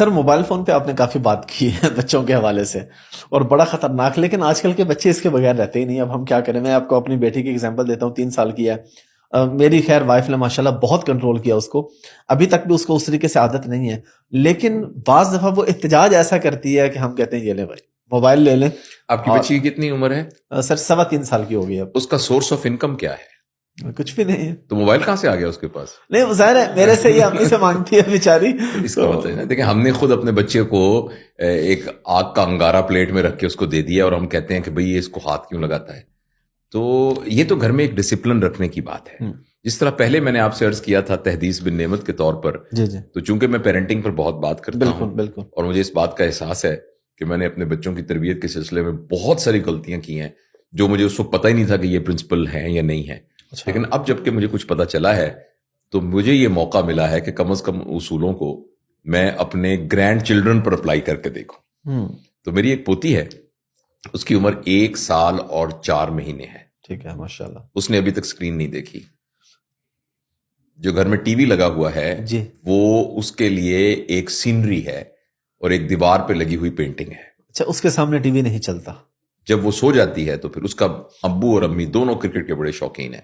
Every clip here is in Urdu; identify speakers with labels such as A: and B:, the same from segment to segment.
A: سر موبائل فون پہ آپ نے کافی بات کی ہے بچوں کے حوالے سے، اور بڑا خطرناک، لیکن آج کل کے بچے اس کے بغیر رہتے ہی نہیں. اب ہم کیا کریں؟ میں آپ کو اپنی بیٹی کی اگزامپل دیتا ہوں، 3 سال کی ہے. میری خیر وائف نے ماشاءاللہ بہت کنٹرول کیا اس کو، ابھی تک بھی اس کو اس طریقے سے عادت نہیں ہے، لیکن بعض دفعہ وہ احتجاج ایسا کرتی ہے کہ ہم کہتے ہیں یہ لیں بھائی موبائل لے لیں.
B: آپ کی بچی کی کتنی عمر ہے؟
A: سر 3.25 سال کی ہو گئی. اب
B: اس کا سورس آف انکم کیا ہے؟
A: کچھ بھی نہیں ہے.
B: تو موبائل کہاں سے آ گیا اس کے پاس؟
A: نہیں ظاہر ہے میرے سے یہ امی سے مانگتی ہے بیچاری.
B: اس کا مطلب ہے دیکھیں، ہم نے خود اپنے بچے کو ایک آگ کا انگارہ پلیٹ میں رکھ کے اس کو دے دیا، اور ہم کہتے ہیں کہ بھئی یہ اس کو ہاتھ کیوں لگاتا ہے. تو یہ تو گھر میں ایک ڈسپلن رکھنے کی بات ہے. جس طرح پہلے میں نے آپ سے عرض کیا تھا تحدیث بن نعمت کے طور پر،
A: جی جی،
B: تو چونکہ میں پیرنٹنگ پر بہت بات کرتا ہوں،
A: بالکل،
B: اور مجھے اس بات کا احساس ہے کہ میں نے اپنے بچوں کی تربیت کے سلسلے میں بہت ساری غلطیاں کی ہیں جو مجھے اس وقت پتہ ہی نہیں تھا کہ یہ پرنسپل ہیں یا نہیں ہیں. لیکن اب جب کہ مجھے کچھ پتہ چلا ہے تو مجھے یہ موقع ملا ہے کہ کم از کم اصولوں کو میں اپنے گرینڈ چلڈرن پر اپلائی کر کے دیکھوں. تو میری ایک پوتی ہے، اس کی عمر 1 سال اور 4 مہینے ہے.
A: ٹھیک ہے، ماشاءاللہ.
B: اس نے ابھی تک سکرین نہیں دیکھی. جو گھر میں ٹی وی لگا ہوا ہے
A: جی،
B: وہ اس کے لیے ایک سینری ہے اور ایک دیوار پہ لگی ہوئی پینٹنگ ہے.
A: اچھا، اس کے سامنے ٹی وی نہیں چلتا.
B: جب وہ سو جاتی ہے تو پھر اس کا ابو اور امی دونوں کرکٹ کے بڑے شوقین ہیں،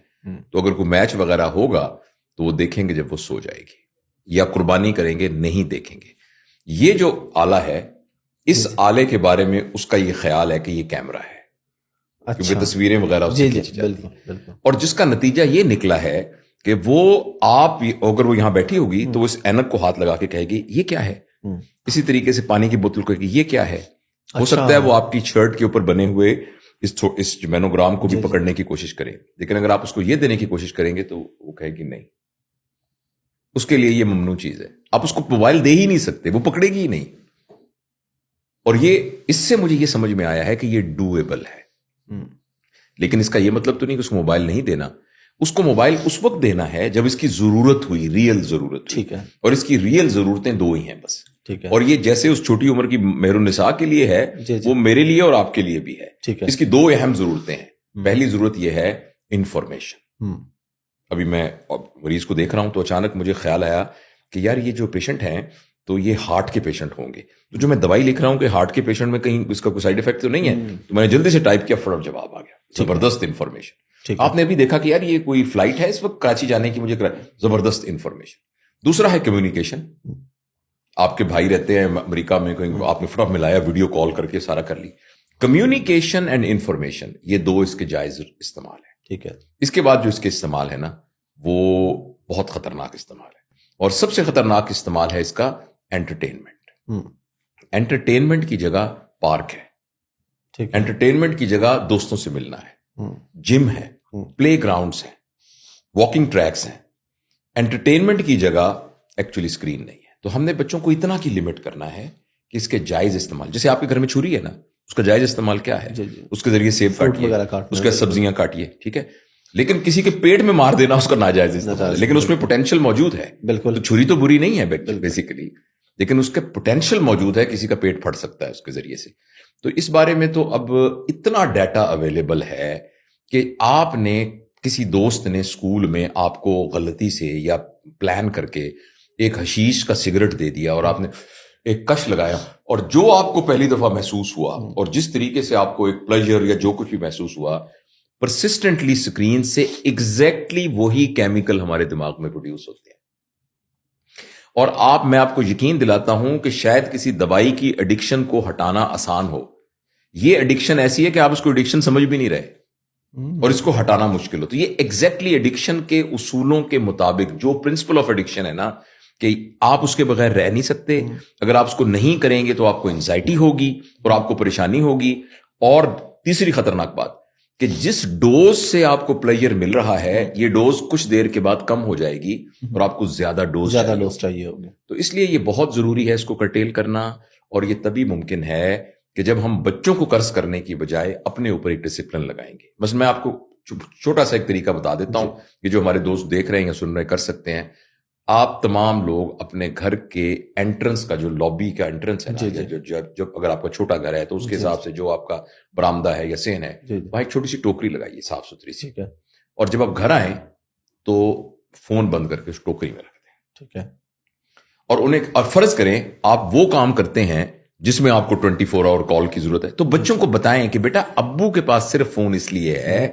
B: تو اگر کوئی میچ وغیرہ ہوگا تو وہ دیکھیں گے جب وہ سو جائے گی، یا قربانی کریں گے نہیں دیکھیں گے. یہ جو آلہ ہے، اس آلے کے بارے میں اس کا یہ خیال ہے کہ یہ کیمرہ ہے، کیونکہ تصویریں وغیرہ اس سے کھینچی جاتی ہیں. اور جس کا نتیجہ یہ نکلا ہے کہ وہ آپ اگر وہ یہاں بیٹھی ہوگی تو وہ اس اینک کو ہاتھ لگا کے کہے گی یہ کیا ہے. اسی طریقے سے پانی کی بوتل کو کہے گی یہ کیا ہے. ہو سکتا ہے وہ آپ کی شرٹ کے اوپر بنے ہوئے اس مینوگرام کو بھی پکڑنے کی کوشش کرے، لیکن اگر آپ اس کو یہ دینے کی کوشش کریں گے تو وہ کہے گی نہیں، اس کے لیے یہ ممنوع چیز ہے. آپ اس کو موبائل دے ہی نہیں سکتے، وہ پکڑے گی ہی نہیں. اور یہ اس سے مجھے یہ سمجھ میں آیا ہے کہ یہ ڈویبل ہے. لیکن اس کا یہ مطلب تو نہیں کہ اس کو موبائل نہیں دینا. اس کو موبائل اس وقت دینا ہے جب اس کی ضرورت ہوئی، ریئل ضرورت. ٹھیک ہے. اور اس کی ریئل ضرورتیں 2 ہی ہیں بس. ٹھیک ہے. اور یہ جیسے اس چھوٹی عمر کی مہر النساء کے لیے ہے، وہ میرے لیے اور آپ کے لیے بھی ہے. ٹھیک ہے. اس کی 2 اہم ضرورتیں ہیں. پہلی ضرورت یہ ہے انفارمیشن. ابھی میں مریض کو دیکھ رہا ہوں تو اچانک مجھے خیال آیا کہ یار یہ جو پیشنٹ ہیں تو یہ ہارٹ کے پیشنٹ ہوں گے، تو جو میں دوائی لکھ رہا ہوں کہ ہارٹ کے پیشنٹ میں کہیں اس کا کوئی سائیڈ افیکٹ تو نہیں ہے، تو میں نے جلدی سے ٹائپ کیا، فوراً جواب آ گیا. زبردست انفارمیشن. آپ نے ابھی دیکھا کہ یار یہ کوئی فلائٹ ہے اس وقت کراچی جانے کی، مجھے زبردست انفارمیشن. دوسرا ہے کمیونیکیشن. آپ کے بھائی رہتے ہیں امریکہ میں، کہیں آپ نے فوراً ملایا، ویڈیو کال کر کے سارا کر لی. کمیونیکیشن اینڈ انفارمیشن، یہ 2 اس کے جائز استعمال ہے. ٹھیک ہے. اس کے بعد جو اس کے استعمال ہے نا وہ بہت خطرناک استعمال ہے، اور سب سے خطرناک استعمال ہے اس کا انٹرٹینمنٹ. انٹرٹینمنٹ کی جگہ پارک ہے، انٹرٹینمنٹ کی جگہ دوستوں سے ملنا ہے، جم ہے، پلے گراؤنڈز ہیں، واکنگ ٹریکس ہیں. انٹرٹینمنٹ کی جگہ ایکچولی اسکرین نہیں ہے. تو ہم نے بچوں کو اتنا کی لمٹ کرنا ہے کہ اس کے جائز استعمال، جیسے آپ کے گھر میں چھری ہے نا، اس کا جائز استعمال کیا ہے؟ اس کے ذریعے سیب کاٹیے، اس کے سبزیاں کاٹیے، ٹھیک ہے. لیکن کسی کے پیٹ میں مار دینا اس کا ناجائز استعمال ہے، لیکن اس میں پوٹینشیل موجود ہے. بالکل. تو چھری تو بری نہیں ہے بیسیکلی، لیکن اس کے پوٹینشیل موجود ہے، کسی کا پیٹ پھٹ سکتا ہے اس کے ذریعے سے. تو اس بارے میں تو اب اتنا ڈیٹا اویلیبل ہے کہ آپ نے کسی دوست نے اسکول میں آپ کو غلطی سے یا پلان کر کے ایک حشیش کا سگریٹ دے دیا، اور آپ نے ایک کش لگایا، اور جو آپ کو پہلی دفعہ محسوس ہوا اور جس طریقے سے آپ کو ایک پلیجر یا جو کچھ بھی محسوس ہوا، پرسسٹنٹلی اسکرین سے ایگزیکٹلی وہی کیمیکل ہمارے دماغ میں پروڈیوس ہوتے ہیں. اور میں آپ کو یقین دلاتا ہوں کہ شاید کسی دوائی کی ایڈکشن کو ہٹانا آسان ہو. یہ ایڈکشن ایسی ہے کہ آپ اس کو ایڈکشن سمجھ بھی نہیں رہے اور اس کو ہٹانا مشکل ہو. تو یہ ایگزیکٹلی ایڈکشن کے اصولوں کے مطابق جو پرنسپل آف ایڈکشن ہے نا، کہ آپ اس کے بغیر رہ نہیں سکتے. اگر آپ اس کو نہیں کریں گے تو آپ کو انزائٹی ہوگی اور آپ کو پریشانی ہوگی. اور تیسری خطرناک بات کہ جس ڈوز سے آپ کو پلیجر مل رہا ہے، یہ ڈوز کچھ دیر کے بعد کم ہو جائے گی اور آپ کو زیادہ ڈوز چاہیے ہوگی. تو اس لیے یہ بہت ضروری ہے اس کو کرٹیل کرنا، اور یہ تبھی ممکن ہے کہ جب ہم بچوں کو قرض کرنے کی بجائے اپنے اوپر ایک ڈسپلن لگائیں گے. بس میں آپ کو چھوٹا سا ایک طریقہ بتا دیتا ہوں کہ جو ہمارے دوست دیکھ رہے ہیں یا سن رہے کر سکتے ہیں. آپ تمام لوگ اپنے گھر کے انٹرنس کا جو لابی کا انٹرنس ہے نا، جب اگر آپ کا چھوٹا گھر ہے تو اس کے حساب سے جو آپ کا برآمدہ ہے یا سین ہے، وہاں ایک چھوٹی سی ٹوکری لگائیے صاف ستھری سی. اور جب آپ گھر آئیں تو فون بند کر کے اس ٹوکری میں رکھ دیں. ٹھیک ہے. اور اور فرض کریں آپ وہ کام کرتے ہیں جس میں آپ کو 24 آور کال کی ضرورت ہے، تو بچوں کو بتائیں کہ بیٹا ابو کے پاس صرف فون اس لیے ہے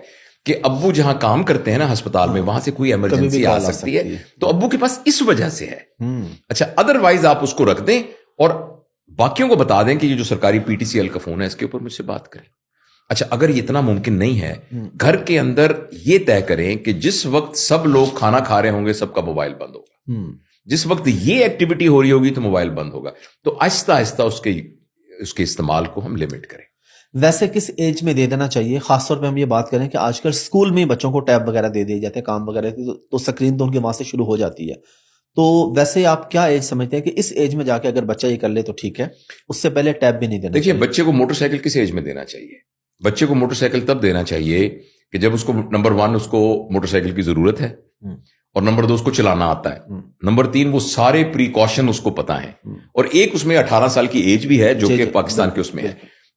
B: کہ ابو جہاں کام کرتے ہیں نا ہسپتال میں، وہاں سے کوئی ایمرجنسی آ سکتی ہے، تو ابو کے پاس اس وجہ سے ہے۔ اچھا، ادروائز آپ اس کو رکھ دیں اور باقیوں کو بتا دیں کہ یہ جو سرکاری پی ٹی سی ایل کا فون ہے اس کے اوپر مجھ سے بات کریں۔ اچھا، اگر یہ اتنا ممکن نہیں ہے، گھر کے اندر یہ طے کریں کہ جس وقت سب لوگ کھانا کھا رہے ہوں گے سب کا موبائل بند ہوگا، جس وقت یہ ایکٹیویٹی ہو رہی ہوگی تو موبائل بند ہوگا، تو آہستہ آہستہ اس کے استعمال کو ہم لمٹ کریں۔
A: ویسے کس ایج میں دے دینا چاہیے؟ خاص طور پہ ہم یہ بات کریں کہ آج کل اسکول میں بچوں کو ٹیب وغیرہ دے دیے جاتے ہیں، کام وغیرہ تو سکرین تو ان کے وہاں سے شروع ہو جاتی ہے، تو ویسے آپ کیا ایج سمجھتے ہیں کہ اس ایج میں جا کے اگر بچہ یہ کر لے تو ٹھیک ہے، اس سے پہلے ٹیب بھی نہیں دینا؟
B: دیکھیے، بچے کو موٹر سائیکل کس ایج میں دینا چاہیے؟ بچے کو موٹر سائیکل تب دینا چاہیے کہ جب اس کو نمبر 1 اس کو موٹر سائیکل کی ضرورت ہے، اور نمبر 2 اس کو چلانا آتا ہے، نمبر 3 وہ سارے پریکاشن اس کو پتا ہیں، اور ایک اس میں 18 سال کی ایج بھی ہے جو کہ پاکستان کے اس میں ہے۔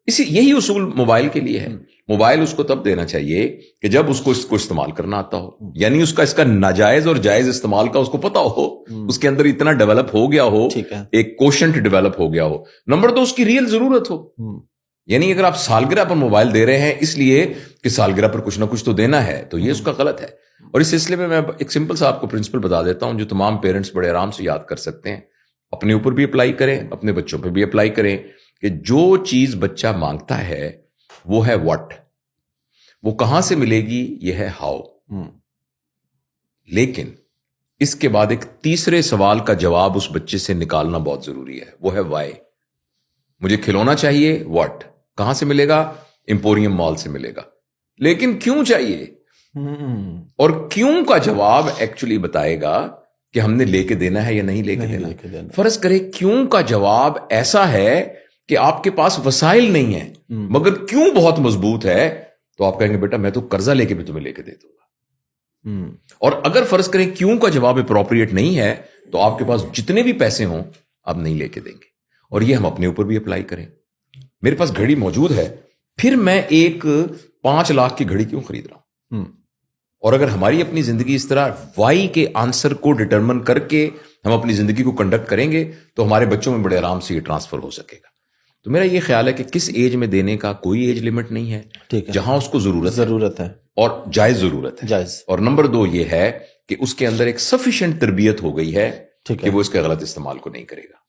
B: یہی اصول موبائل کے لیے ہے۔ موبائل اس کو تب دینا چاہیے کہ جب اس کو استعمال کرنا آتا ہو، یعنی اس کا ناجائز اور جائز استعمال کا اس کو پتا ہو، اس کے اندر اتنا ڈیولپ ہو گیا ہو، ایک کوشنٹ ڈیولپ ہو گیا ہو۔ نمبر 2 اس کی ریئل ضرورت ہو، یعنی اگر آپ سالگرہ پر موبائل دے رہے ہیں اس لیے کہ سالگرہ پر کچھ نہ کچھ تو دینا ہے، تو یہ اس کا غلط ہے۔ اور اس سلسلے میں ایک سمپل سا آپ کو پرنسپل بتا دیتا ہوں جو تمام پیرنٹس بڑے آرام سے یاد کر سکتے ہیں، اپنے اوپر بھی اپلائی کریں، اپنے بچوں پہ بھی اپلائی کریں، کہ جو چیز بچہ مانگتا ہے وہ ہے واٹ، وہ کہاں سے ملے گی یہ ہے ہاؤ، لیکن اس کے بعد ایک تیسرے سوال کا جواب اس بچے سے نکالنا بہت ضروری ہے، وہ ہے وائی۔ مجھے کھلونا چاہیے، واٹ، کہاں سے ملے گا؟ ایمپوریم مال سے ملے گا، لیکن کیوں چاہیے؟ اور کیوں کا جواب ایکچولی بتائے گا کہ ہم نے لے کے دینا ہے یا نہیں لے کے دینا۔ فرض کرے کیوں کا جواب ایسا ہے کہ آپ کے پاس وسائل نہیں ہیں مگر کیوں بہت مضبوط ہے، تو آپ کہیں گے بیٹا میں تو قرضہ لے کے بھی تمہیں لے کے دے دوں گا۔ اور اگر فرض کریں کیوں کا جواب اپروپریٹ نہیں ہے تو آپ کے پاس جتنے بھی پیسے ہوں آپ نہیں لے کے دیں گے۔ اور یہ ہم اپنے اوپر بھی اپلائی کریں۔ میرے پاس گھڑی موجود ہے، پھر میں ایک 5 لاکھ کی گھڑی کیوں خرید رہا ہوں؟ اور اگر ہماری اپنی زندگی اس طرح وائی کے آنسر کو ڈٹرمن کر کے ہم اپنی زندگی کو کنڈکٹ کریں گے تو ہمارے بچوں میں بڑے آرام سے یہ ٹرانسفر ہو سکے گا۔ تو میرا یہ خیال ہے کہ کس ایج میں دینے کا کوئی ایج لمٹ نہیں ہے، جہاں اس کو ضرورت ہے اور جائز ضرورت ہے۔ اور نمبر 2 یہ ہے کہ اس کے اندر ایک سفیشینٹ تربیت ہو گئی ہے کہ وہ اس کے غلط استعمال کو نہیں کرے گا۔